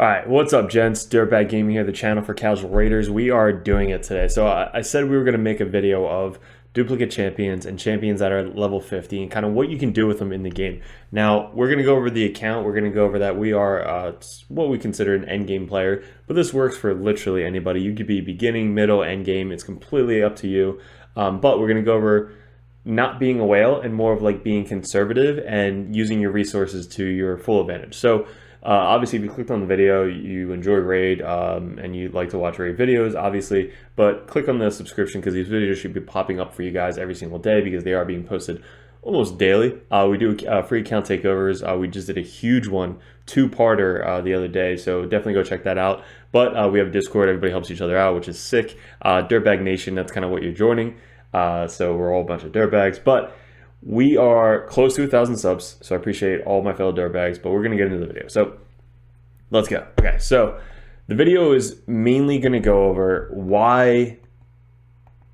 Alright, what's up gents? Dirtbag Gaming here, the channel for casual raiders. We are doing it today. So I said we were going to make a video of duplicate champions and champions that are level 50 and kind of what you can do with them in the game. Now, we're going to go over the account. We're going to go over that we are what we consider an endgame player, but this works for literally anybody. You could be beginning, middle, endgame. It's completely up to you. But we're going to go over not being a whale and more of like being conservative and using your resources to your full advantage. So obviously, if you clicked on the video, you enjoy raid and you like to watch raid videos, obviously, but click on the subscription because these videos should be popping up for you guys every single day because they are being posted almost daily. We do free account takeovers. We just did a huge one, two-parter the other day, so definitely go check that out. But we have Discord. Everybody helps each other out, which is sick. Dirtbag Nation, that's kind of what you're joining. So we're all a bunch of dirtbags, but we are close to 1,000 subs, so I appreciate all my fellow dirtbags, but we're going to get into the video. So let's go. Okay, so the video is mainly going to go over why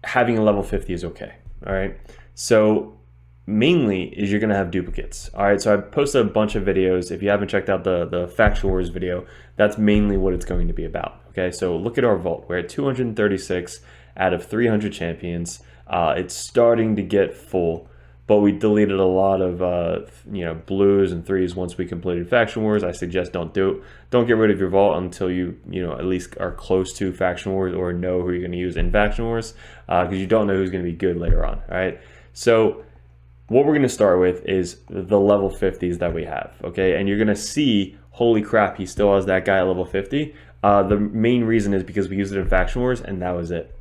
having a level 50 is okay. All right, so mainly is you're going to have duplicates. All right, so I posted a bunch of videos. If you haven't checked out the Faction Wars video, that's mainly what it's going to be about. Okay, so look at our vault. We're at 236 out of 300 champions. It's starting to get full, but we deleted a lot of blues and threes once we completed Faction Wars. I suggest don't do it. Don't get rid of your vault until you at least are close to Faction Wars or know who you're going to use in Faction Wars, because you don't know who's going to be good later on. All right, so what we're going to start with is the level 50s that we have. Okay, and you're going to see, holy crap, he still has that guy at level 50. The main reason is because we used it in Faction Wars, and that was it.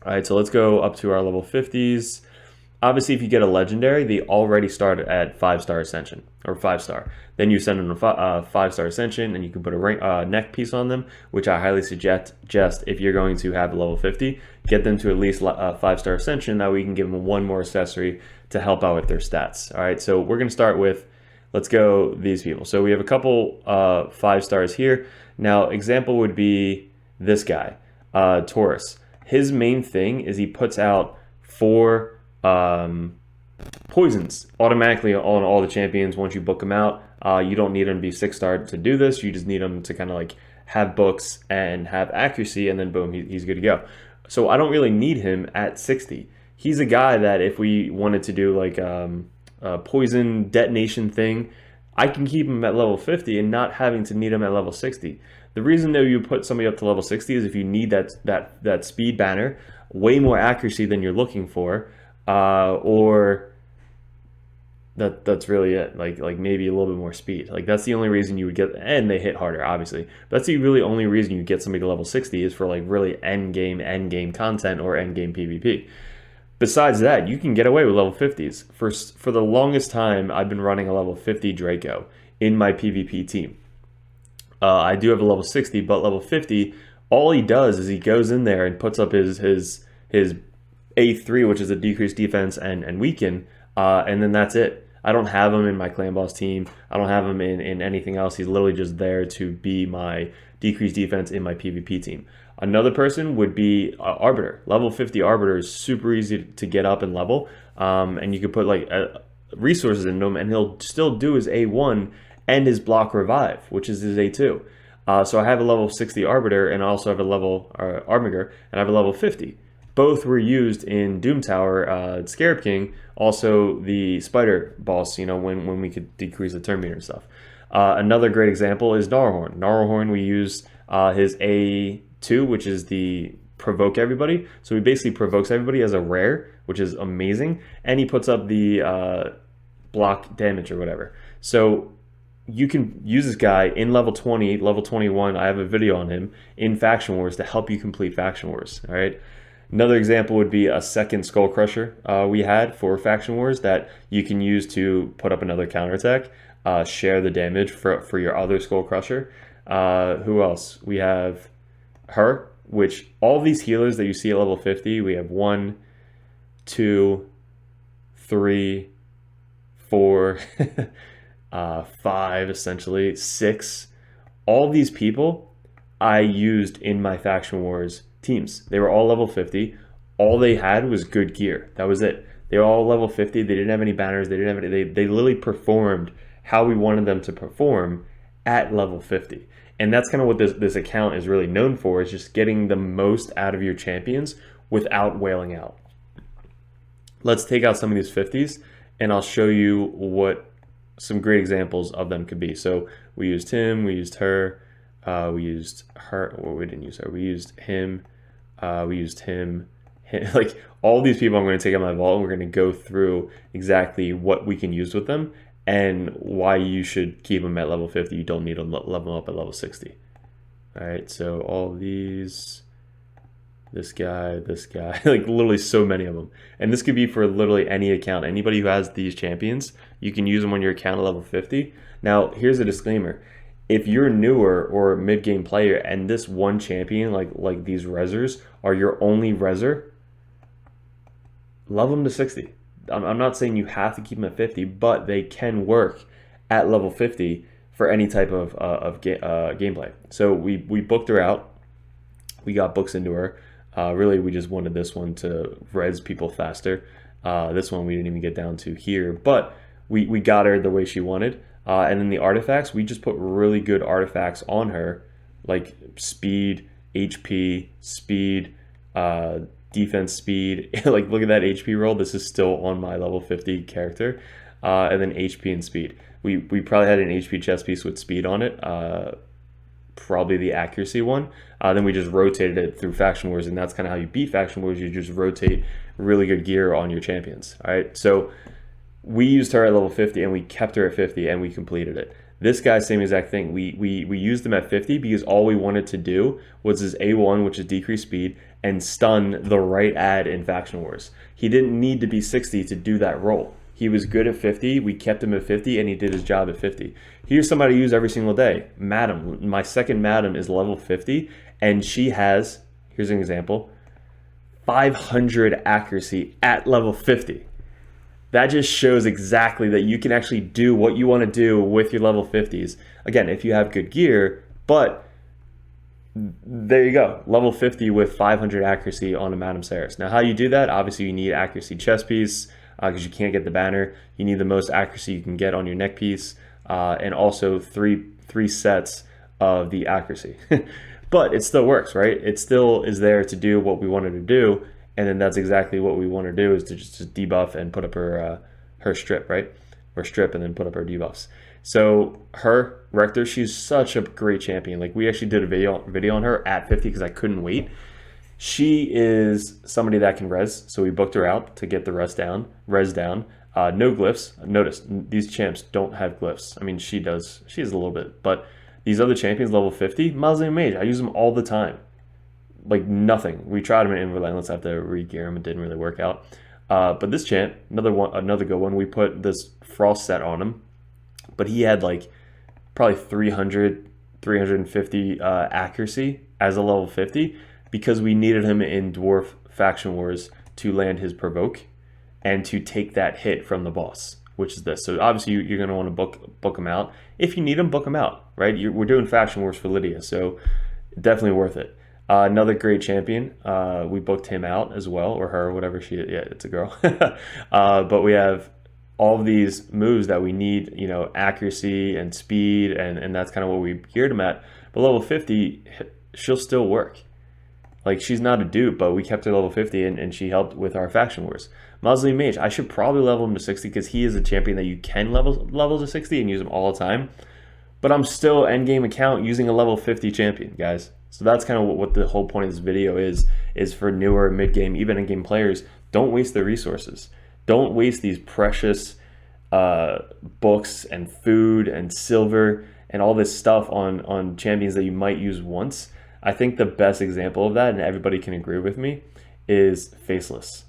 All right, so let's go up to our level 50s. Obviously, if you get a legendary, they already start at 5-star ascension or 5-star. Then you send them a 5-star ascension, and you can put a neck piece on them, which I highly suggest. If you're going to have a level 50, get them to at least a 5-star ascension. That way, you can give them one more accessory to help out with their stats. All right, so we're going to start with, let's go these people. So we have a couple 5 stars here. Now, example would be this guy, Taurus. His main thing is he puts out 4 poisons automatically on all the champions once you book them out. You don't need them to be 6-star to do this. You just need them to kind of like have books and have accuracy, and then boom, he's good to go. So I don't really need him at 60. He's a guy that if we wanted to do like a poison detonation thing, I can keep him at level 50 and not having to need him at level 60. The reason that you put somebody up to level 60 is if you need that speed banner, way more accuracy than you're looking for, or that's really it. Like maybe a little bit more speed. Like that's the only reason you would get, and they hit harder, obviously. But that's the really only reason you get somebody to level 60 is for like really end game content or end game PvP. Besides that, you can get away with level 50s. For the longest time, I've been running a level 50 Draco in my PvP team. I do have a level 60, but level 50, all he does is he goes in there and puts up his A3, which is a decreased defense and weaken, and then that's it. I don't have him in my clan boss team. I don't have him in anything else. He's literally just there to be my decreased defense in my PvP team. Another person would be Arbiter. Level 50 Arbiter is super easy to get up and level, and you could put like resources in him, and he'll still do his A1 and his block revive, which is his A2. So I have a level 60 Arbiter, and I also have a level Armiger, and I have a level 50. Both were used in Doom Tower, Scarab King, also the Spider boss, when we could decrease the turn meter and stuff. Another great example is Gnarlhorn. Gnarlhorn, we use his A2, which is the provoke everybody. So he basically provokes everybody as a rare, which is amazing. And he puts up the block damage or whatever. So you can use this guy in level 20, level 21. I have a video on him in Faction Wars to help you complete Faction Wars. All right. Another example would be a second Skull Crusher we had for Faction Wars that you can use to put up another counterattack, share the damage for your other Skull Crusher. Who else? We have her, which all these healers that you see at level 50, we have 1, 2, 3, 4, 5, essentially 6. All these people I used in my Faction Wars teams. They were all level 50. All they had was good gear. That was it. They were all level 50. They didn't have any banners. They didn't have any. They literally performed how we wanted them to perform at level 50. And that's kind of what this account is really known for, is just getting the most out of your champions without wailing out. Let's take out some of these 50s, and I'll show you what some great examples of them could be. So we used him, we used her, we used her, well, we didn't use her, we used him, we used him, like all these people I'm going to take out my vault, and we're going to go through exactly what we can use with them and why you should keep them at level 50. You don't need to level them up at level 60. All right, so all these, this guy, like literally so many of them. And this could be for literally any account. Anybody who has these champions, you can use them on your account at level 50. Now, here's a disclaimer. If you're newer or a mid-game player and this one champion, like these rezzers, are your only rezzer, level them to 60. I'm not saying you have to keep them at 50, but they can work at level 50 for any type of gameplay. So we booked her out. We got books into her. Really, we just wanted this one to res people faster. This one we didn't even get down to here, but we got her the way she wanted. And then the artifacts, we just put really good artifacts on her, like speed, HP, speed, defense speed. Like, look at that HP roll. This is still on my level 50 character. And then HP and speed. We probably had an HP chest piece with speed on it. Probably the accuracy one. Then we just rotated it through Faction Wars, and that's kind of how you beat Faction Wars. You just rotate really good gear on your champions. All right, so we used her at level 50, and we kept her at 50, and we completed it. This guy, same exact thing. We used him at 50 because all we wanted to do was his A1, which is decrease speed, and stun the right ad in Faction Wars. He didn't need to be 60 to do that role. He was good at 50, we kept him at 50, and he did his job at 50. Here's somebody I use every single day. Madam, my second Madam is level 50, and she has, here's an example, 500 accuracy at level 50. That just shows exactly that you can actually do what you want to do with your level 50s. Again, if you have good gear, but there you go, level 50 with 500 accuracy on a Madam Ceres. Now, how you do that? Obviously, you need accuracy chest piece, because you can't get the banner. You need the most accuracy you can get on your neck piece, and also three sets of the accuracy. But it still works, right? It still is there to do what we wanted to do, and then that's exactly what we want to do, is to just debuff and put up her strip, right? Or strip and then put up her debuffs. So her, Rector, she's such a great champion. Like, we actually did a video on her at 50 because I couldn't wait. She is somebody that can res, so we booked her out to get the res down. No glyphs. Notice, these champs don't have glyphs. I mean, she does. She has a little bit. But these other champions, level 50, Mausoleum Mage, I use them all the time. Like, nothing. We tried them in Relentless, have to re-gear them. It didn't really work out. But this champ, another good one, we put this Frost set on him. But he had, like, probably 350 accuracy as a level 50. Because we needed him in Dwarf Faction Wars to land his provoke and to take that hit from the boss, which is this. So obviously you're going to want to book him out. If you need him, book him out, right? We're doing Faction Wars for Lydia, so definitely worth it. Another great champion, we booked him out as well, or her, whatever she is. Yeah, it's a girl. But we have all of these moves that we need, you know, accuracy and speed, and that's kind of what we geared him at. But level 50, she'll still work. Like, she's not a dupe, but we kept her level 50, and she helped with our Faction Wars. Mausoleum Mage, I should probably level him to 60 because he is a champion that you can level to 60 and use him all the time. But I'm still endgame account using a level 50 champion, guys. So that's kind of what the whole point of this video is for newer, mid-game, even in-game players. Don't waste the resources. Don't waste these precious books and food and silver and all this stuff on champions that you might use once. I think the best example of that, and everybody can agree with me, is Faceless.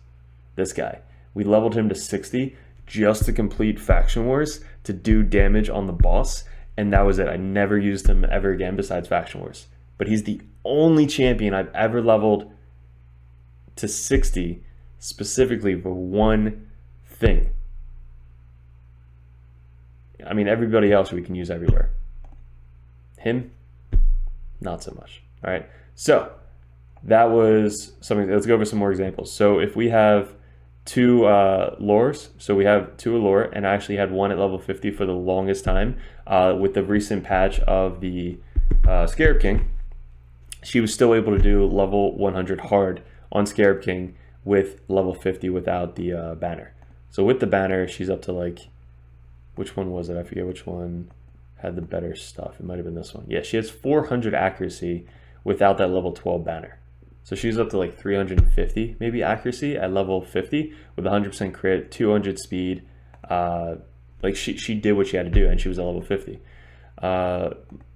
This guy. We leveled him to 60 just to complete Faction Wars, to do damage on the boss, and that was it. I never used him ever again besides Faction Wars. But he's the only champion I've ever leveled to 60 specifically for one thing. I mean, everybody else we can use everywhere. Him, not so much. All right, so that was something. Let's go over some more examples. So if we have two lores, so we have two lore, and I actually had one at level 50 for the longest time. With the recent patch of the Scarab King, she was still able to do level 100 hard on Scarab King with level 50 without the banner. So with the banner, she's up to like, which one was it? I forget which one had the better stuff. It might have been this one. Yeah, she has 400 accuracy without that level 12 banner. So she's up to like 350 maybe accuracy at level 50 with 100% crit, 200 speed. Like she did what she had to do, and she was at level 50.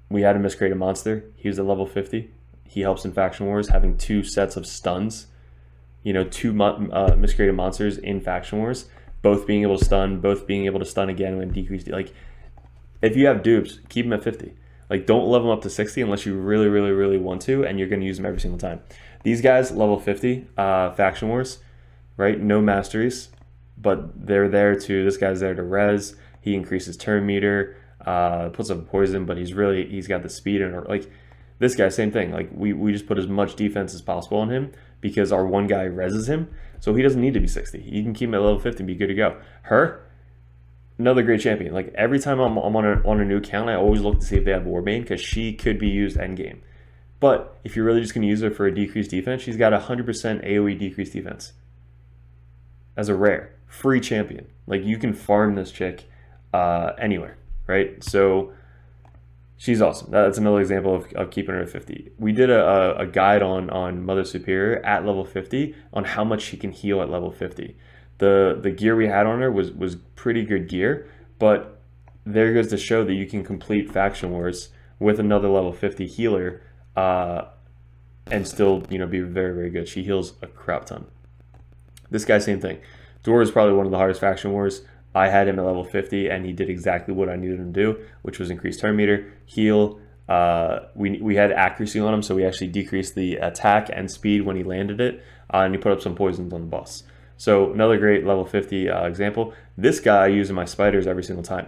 We had a miscreated monster. He was at level 50. He helps in Faction Wars, having 2 sets of stuns. You know, 2 miscreated monsters in Faction Wars, both being able to stun, both being able to stun again when decreased. Like, if you have dupes, keep them at 50. Like, don't level them up to 60 unless you really, really, really want to, and you're going to use them every single time. These guys, level 50, Faction Wars, right? No masteries, but they're there to, this guy's there to res. He increases turn meter, puts up poison, but he's got the speed, and like, this guy, same thing. Like, we just put as much defense as possible on him because our one guy reses him, so he doesn't need to be 60. You can keep him at level 50 and be good to go. Her, another great champion. Like, every time I'm on a new account, I always look to see if they have Warbane, because she could be used endgame. But if you're really just going to use her for a decreased defense, she's got 100% AoE decreased defense as a rare free champion. Like, you can farm this chick anywhere, right? So she's awesome. That's another example of keeping her at 50. We did a guide on Mother Superior at level 50 on how much she can heal at level 50. The gear we had on her was pretty good gear, but there goes to show that you can complete Faction Wars with another level 50 healer and still, you know, be very, very good. She heals a crap ton. This guy, same thing. Dor is probably one of the hardest Faction Wars. I had him at level 50, and he did exactly what I needed him to do, which was increase turn meter, heal. We had accuracy on him, so we actually decreased the attack and speed when he landed it, and he put up some poisons on the boss. So another great level 50 example. This guy I use in my spiders every single time.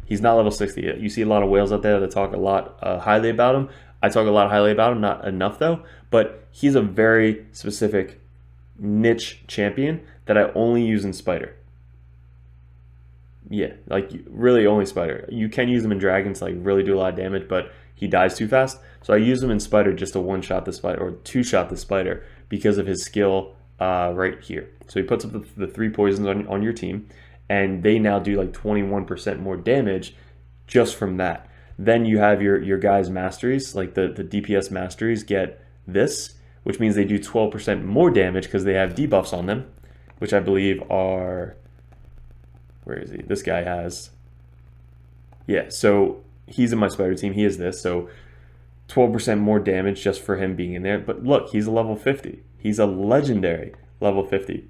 He's not level 60 yet. You see a lot of whales out there that talk a lot highly about him. I talk a lot highly about him, not enough though, but he's a very specific niche champion that I only use in spider. Yeah, like really only spider. You can use him in dragons to like really do a lot of damage, but he dies too fast. So I use him in spider just to one-shot the spider or two-shot the spider because of his skill right here. So he puts up the 3 poisons on your team, and they now do like 21% more damage just from that. Then you have your guys' masteries, like the DPS masteries get this, which means they do 12% more damage because they have debuffs on them, which I believe are, where is he? This guy has, yeah, so he's in my spider team. He is this, so 12% more damage just for him being in there. But look, he's a level 50. He's a legendary level 50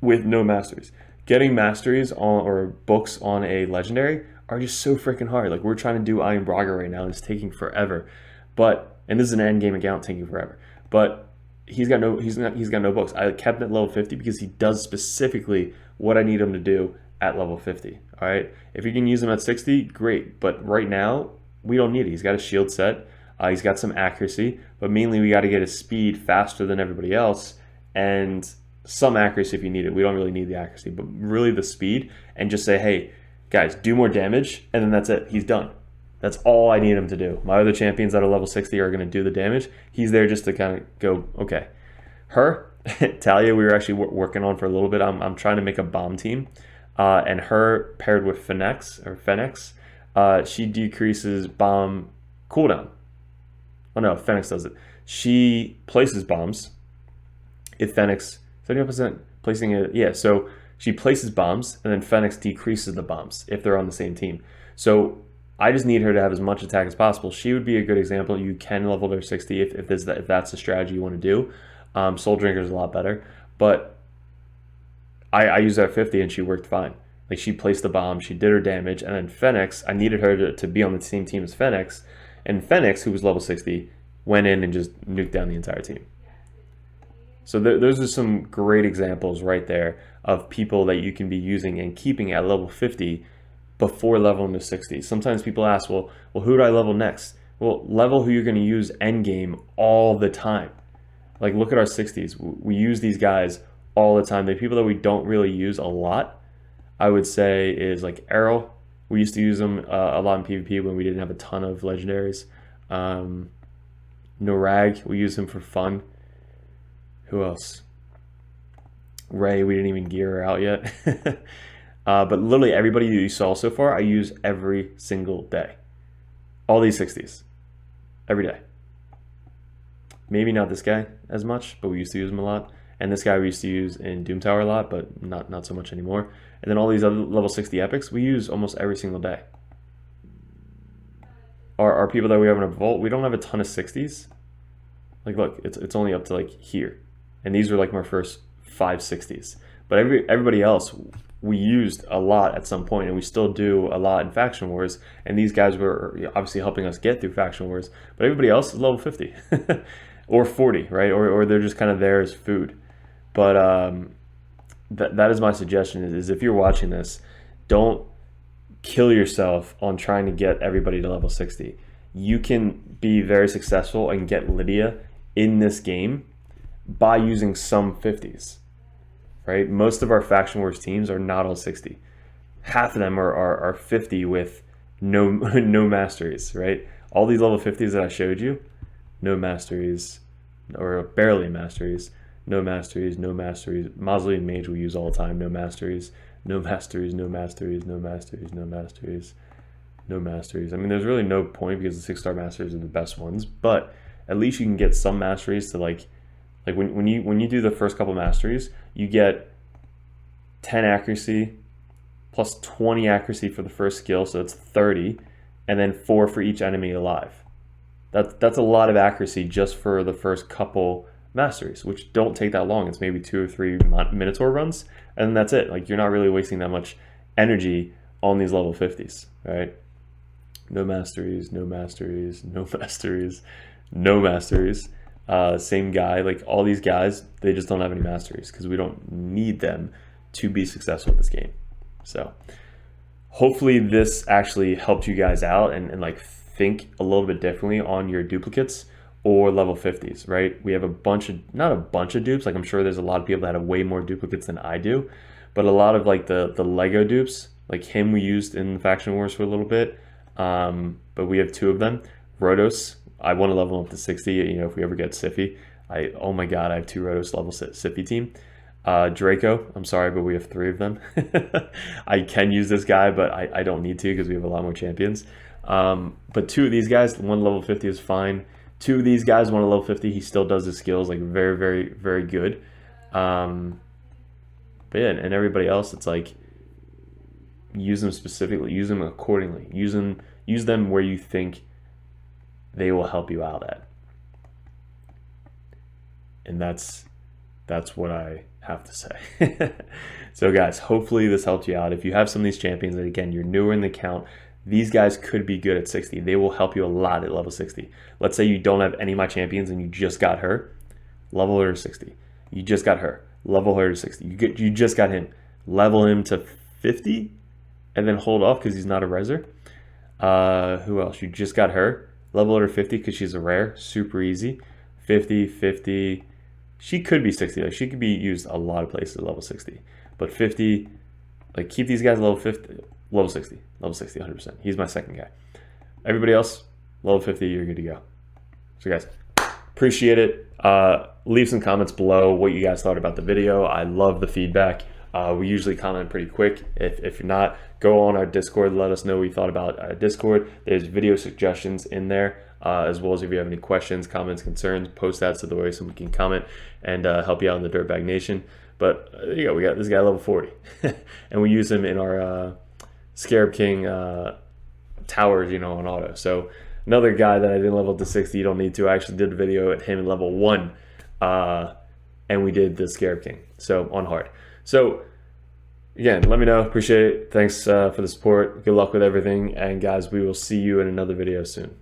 with no masteries. Getting masteries on or books on a legendary are just so freaking hard. Like, we're trying to do Iron Braga right now, and it's taking forever. But, and this is an end game account taking forever. But he's got no books. I kept it at level 50 because he does specifically what I need him to do at level 50. All right. If you can use him at 60, great. But right now, we don't need it. He's got a shield set. He's got some accuracy, but mainly we got to get his speed faster than everybody else, and some accuracy if you need it. We don't really need the accuracy, but really the speed, and just say, hey, guys, do more damage, and then that's it. He's done. That's all I need him to do. My other champions that are level 60 are going to do the damage. He's there just to kind of go, okay. Her, Talia, we were actually working on for a little bit. I'm trying to make a bomb team, and her paired with Fenix, she decreases bomb cooldown. Oh no, Fenix does it. She places bombs. If Fenix, 70% placing it, yeah, so she places bombs, and then Fenix decreases the bombs if they're on the same team. So I just need her to have as much attack as possible. She would be a good example. You can level her 60 if that's the strategy you want to do. Soul Drinker is a lot better, but I used her at 50 and she worked fine. Like, she placed the bomb, she did her damage, and then Fenix, I needed her to be on the same team as Fenix, and Fenix, who was level 60, went in and just nuked down the entire team. So those are some great examples right there of people that you can be using and keeping at level 50 before leveling to 60. Sometimes people ask, well, who do I level next? Well, level who you're going to use endgame all the time. Like, look at our 60s. We use these guys all the time. The people that we don't really use a lot, I would say, is like Errol. We used to use them a lot in PvP when we didn't have a ton of legendaries. Norag, we use him for fun. Who else? Ray, we didn't even gear her out yet. But literally everybody you saw so far, I use every single day. All these 60s. Every day. Maybe not this guy as much, but we used to use him a lot. And this guy we used to use in Doom Tower a lot, but not so much anymore. And then all these other level 60 epics, we use almost every single day. Our people that we have in our vault, we don't have a ton of 60s. Like, look, it's only up to like here. And these were like my first 5 60s. But everybody else, we used a lot at some point, and we still do a lot in Faction Wars. And these guys were obviously helping us get through Faction Wars. But everybody else is level 50 or 40, right? Or they're just kind of there as food. But that is my suggestion, is if you're watching this, don't kill yourself on trying to get everybody to level 60. You can be very successful and get Lydia in this game by using some 50s, right? Most of our Faction Wars teams are not all 60. Half of them are 50 with no masteries, right? All these level 50s that I showed you, no masteries, or barely masteries, no masteries, no masteries. Mausoleum Mage we use all the time, no masteries, no masteries, no masteries, no masteries, no masteries, no masteries. I mean, there's really no point because the 6-star masteries are the best ones, but at least you can get some masteries to like when you do the first couple masteries, you get 10 accuracy plus 20 accuracy for the first skill, so it's 30, and then 4 for each enemy alive. That's a lot of accuracy just for the first couple masteries, which don't take that long. It's maybe 2 or 3 Minotaur runs, and that's it. Like, you're not really wasting that much energy on these level 50s, right? No masteries, no masteries, no masteries, no masteries. Same guy. Like, all these guys, they just don't have any masteries because we don't need them to be successful at this game. So hopefully this actually helped you guys out and like think a little bit differently on your duplicates or level 50s, right? We have a bunch of, not a bunch of dupes, like I'm sure there's a lot of people that have way more duplicates than I do, but a lot of like the Lego dupes, like him we used in Faction Wars for a little bit, but we have 2 of them. Rhodos, I want to level him up to 60, you know, if we ever get Siffy. Oh my god, I have 2 Rhodos level Siffy team. Draco, I'm sorry, but we have 3 of them. I can use this guy, but I don't need to because we have a lot more champions. But 2 of these guys, one level 50 is fine. 2 of these guys, one at level 50, he still does his skills like very, very, very good. But yeah, and everybody else, it's like use them specifically, use them accordingly, use them where you think they will help you out at. And that's what I have to say. So guys, hopefully this helped you out. If you have some of these champions that, again, you're newer in the account, these guys could be good at 60. They will help you a lot at level 60. Let's say you don't have any of my champions and you just got her, level her to 60. You just got her, level her to 60. You just got him, level him to 50, and then hold off because he's not a reser. Who else? You just got her, level her to 50 because she's a rare, super easy. 50, 50. She could be 60. Like, she could be used a lot of places at level 60. But 50, like, keep these guys level 50. Level 60, 100%. He's my second guy. Everybody else, level 50, you're good to go. So guys, appreciate it. Leave some comments below what you guys thought about the video. I love the feedback. We usually comment pretty quick. If you're not, go on our Discord. Let us know what you thought about Discord. There's video suggestions in there, as well as if you have any questions, comments, concerns, post that so the way so we can comment and help you out in the Dirtbag Nation. But there you go. We got this guy level 40. And we use him in our Scarab King towers, you know, on auto. So another guy that I didn't level to 60, you don't need to. I actually did a video at him in level 1, and we did the Scarab King, so on hard. So again, let me know. Appreciate it. Thanks for the support. Good luck with everything. And guys, we will see you in another video soon.